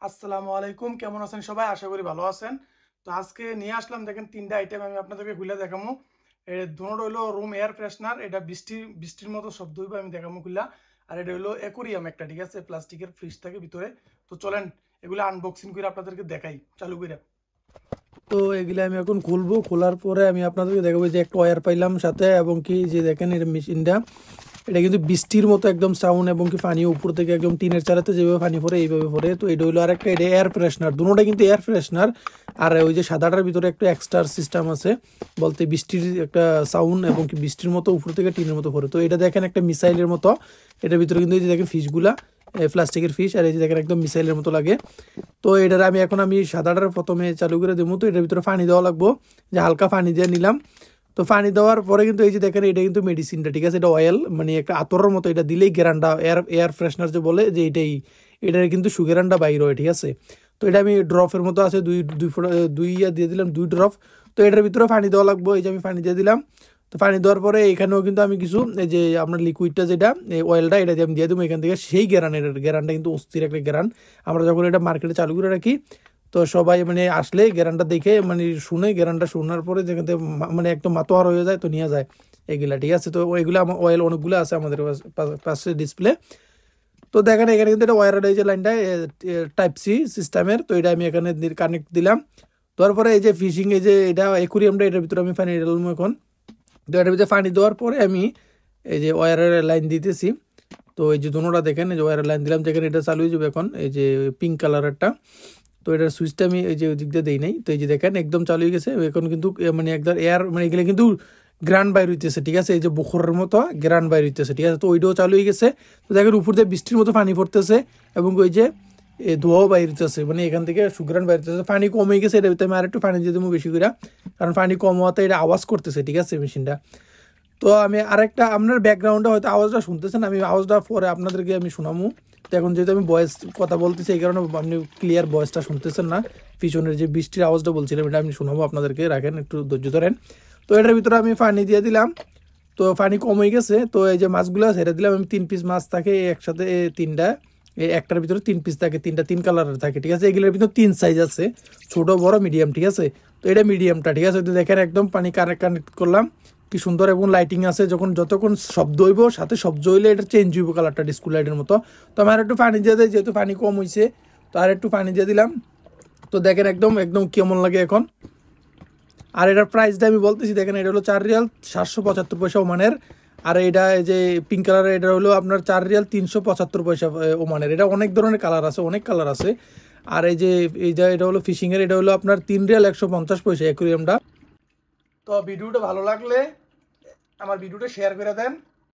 আসসালামু আলাইকুম, কেমন আছেন সবাই? আশা করি ভালো আছেন। তো আজকে নিয়ে আসলাম, দেখেন তিনটা আইটেম আমি আপনাদেরকে খুলে দেখাবো। দুটো হইলো রুম এয়ার ফ্রেশনার, এটা বৃষ্টির বৃষ্টির মতো শব্দ হইবে, আমি দেখাবো খুলা। আর এটা হইলো অ্যাকোরিয়াম একটা, ঠিক আছে, প্লাস্টিকের ফ্রিজ থাকে ভিতরে। তো চলেন এগুলো আনবক্সিং করে আপনাদেরকে দেখাই, চালু করে। তো এগুলো আমি এখন খুলবো, খোলার পরে আমি আপনাদেরকে দেখাবো যে একটা ওয়্যার পাইলাম সাথে, এবং কি যে দেখেন এটা মেশিনটা, এটা কিন্তু বৃষ্টির মতো একদম সাউন্ড, এবং কি পানি উপর থেকে একদম টিনের চালাতে যেভাবে পানি পড়ে এইভাবে পড়ে। তো এটা হইলো আর একটা, এটা এয়ার ফ্রেশনার, দুটোটা কিন্তু এয়ার ফ্রেশনার। আর ওই যে সাদাটার ভিতরে একটা এক্সট্রা সিস্টেম আছে, বলতে বৃষ্টির একটা সাউন্ড এবং কি বৃষ্টির মতো উপর থেকে টিনের মতো পড়ে। তো এটা দেখেন একটা মিসাইলের মতো, এটার ভিতরে কিন্তু এই যে দেখেন ফিশগুলা, প্লাস্টিকের ফিশ, আর এই যে দেখেন একদম মিসাইলের মতো লাগে। তো এটার আমি সাদাটার প্রথমে চালু করে দেবো। তো এটার ভিতরে পানি দেওয়া লাগবো, যে হালকা পানি দিয়ে নিলাম। তো পানি দেওয়ার পরে কিন্তু এই যে দেখেন এটা কিন্তু মেডিসিনটা, ঠিক আছে, এটা অয়েল, মানে একটা আতরের মতো, এটা দিলেই গ্যারান্টা এয়ার ফ্রেশনার যে বলে, যে এটার কিন্তু সুগেরানটা বাইর হয়, ঠিক আছে। তো এটা আমি ড্রপের মতো আছে, দুই ইয়া দিয়ে দিলাম, 2 ড্রপ। তো এটার ভিতরে পানি দেওয়া লাগবো, এই যে আমি পানি দিয়ে দিলাম। তো পানি দেওয়ার পরে এখানেও কিন্তু আমি কিছু, এই যে আপনার লিকুইডটা যেটা অয়েলটা, এটা আমি দিয়ে দেবো এখান থেকে। সেই গ্যারান্টা কিন্তু অস্থির একটা গ্যারান্ট। আমরা যখন এটা মার্কেটে চালু করে রাখি, তো সবাই মানে আসলে গ্যারান্টা দেখে, মানে শুনে, গ্যারান্টা শোনার পরে যেখান থেকে মানে একদম মাতোয়ার হয়ে যায়, তো নিয়ে যায় এগুলা, ঠিক আছে। তো এগুলো আমার অয়েল অনেকগুলো আছে আমাদের পাশে ডিসপ্লে। তো দেখেন এখানে কিন্তু এটা ওয়্যারের এই যে লাইনটা টাইপ সি সিস্টেমের, তো এটা আমি এখানে কানেক্ট দিলাম। দেওয়ার পরে এই যে ফিশিং, এই যে এটা অ্যাকুরিয়ামটা, এটার ভিতরে আমি পানি ঢালবো এখন। তো এটার ভিতরে পানি দেওয়ার পরে আমি এই যে ওয়্যারের লাইন দিতেছি। তো এই যে দুটোটা দেখেন, এই যে ওয়্যারের লাইন দিলাম, যেখানে এটা চালু হয়ে যাবে এখন, এই যে পিঙ্ক কালারেরটা। তো এটার সুইচটা আমি এই যে ওই দিক দিয়ে দিই নাই। তো এই যে দেখেন একদম চালু হয়ে গেছে এখন, কিন্তু মানে একদম এয়ার, মানে এগুলো কিন্তু গ্রান বাইর হইতেছে, ঠিক আছে, এই যে বুখরের মতো গ্রান বাইর হইতেছে, ঠিক আছে। তো ওইটাও চালু হয়ে গেছে। তো দেখেন উপর দিয়ে বৃষ্টির মতো পানি পড়তেছে, এবং ওই যে ধোঁয়াও বাইর হইতেছে, মানে এখান থেকে সুগ্রান বাইর হইতেছে। পানি কমে গেছে, এটা ভিতরে আমি আরেকটু পানি দিয়ে দেবো বেশি করে, কারণ পানি কম হওয়াতে এটা আওয়াজ করতেছে, ঠিক আছে, মেশিনটা। তো আমি আরেকটা, আপনার ব্যাকগ্রাউন্ডে হয়তো আওয়াজটা শুনতেছেন, আমি আওয়াজটা পরে আপনাদেরকে আমি শোনাবো। তো এখন যেহেতু আমি ভয়েস কথা বলতেছি, এই কারণে আপনি ক্লিয়ার ভয়েসটা শুনতেছেন না। পিছনের যে বৃষ্টির আওয়াজটা বলছিলাম, এটা আমি শোনাবো আপনাদেরকে, রাখেন একটু ধৈর্য ধরেন। তো এটার ভিতরে আমি পানি দিয়ে দিলাম। তো পানি কম হয়ে গেছে। তো এই যে মাছগুলো ছেড়ে দিলাম আমি, 3 পিস মাছ থাকে একসাথে, তিনটা, এই একটার ভিতরে 3 পিস থাকে, তিন কালারের থাকে, ঠিক আছে। এগুলোর ভিতরে 3 সাইজ আছে, ছোট বড় মিডিয়াম, ঠিক আছে। তো এটা মিডিয়ামটা, ঠিক আছে। তো দেখেন একদম পানি কানেক্ট করলাম, কি সুন্দর, এবং লাইটিং আছে, যতক্ষণ শব্দ হইব, সাথে শব্দ হইলে এটা চেঞ্জ হইব কালারটা, ডিসপ্লে লাইটের মতো। তো আমি আর একটু পানি দিয়ে দিই, যেহেতু পানি কম হয়েছে, তো আর একটু পানি দিয়ে দিলাম। তো দেখেন একদম একদম কেমন লাগে এখন। আর এটার প্রাইসটা আমি বলতেছি, দেখেন এটা হলো 4 রিয়াল 775 ওমানের। আর এটা এই যে পিঙ্ক কালারের, এটা হলো আপনার 4 রিয়াল 375 ওমানের। এটা অনেক ধরনের কালার আছে, অনেক কালার আছে। আর এই যে এটা হলো ফিশিংয়ের, এটা হলো আপনার 3 রিয়াল 150 অ্যাকুরিয়ামটা। তো ভিডিওটা ভালো লাগলে আমার ভিডিওটা শেয়ার করে দেন।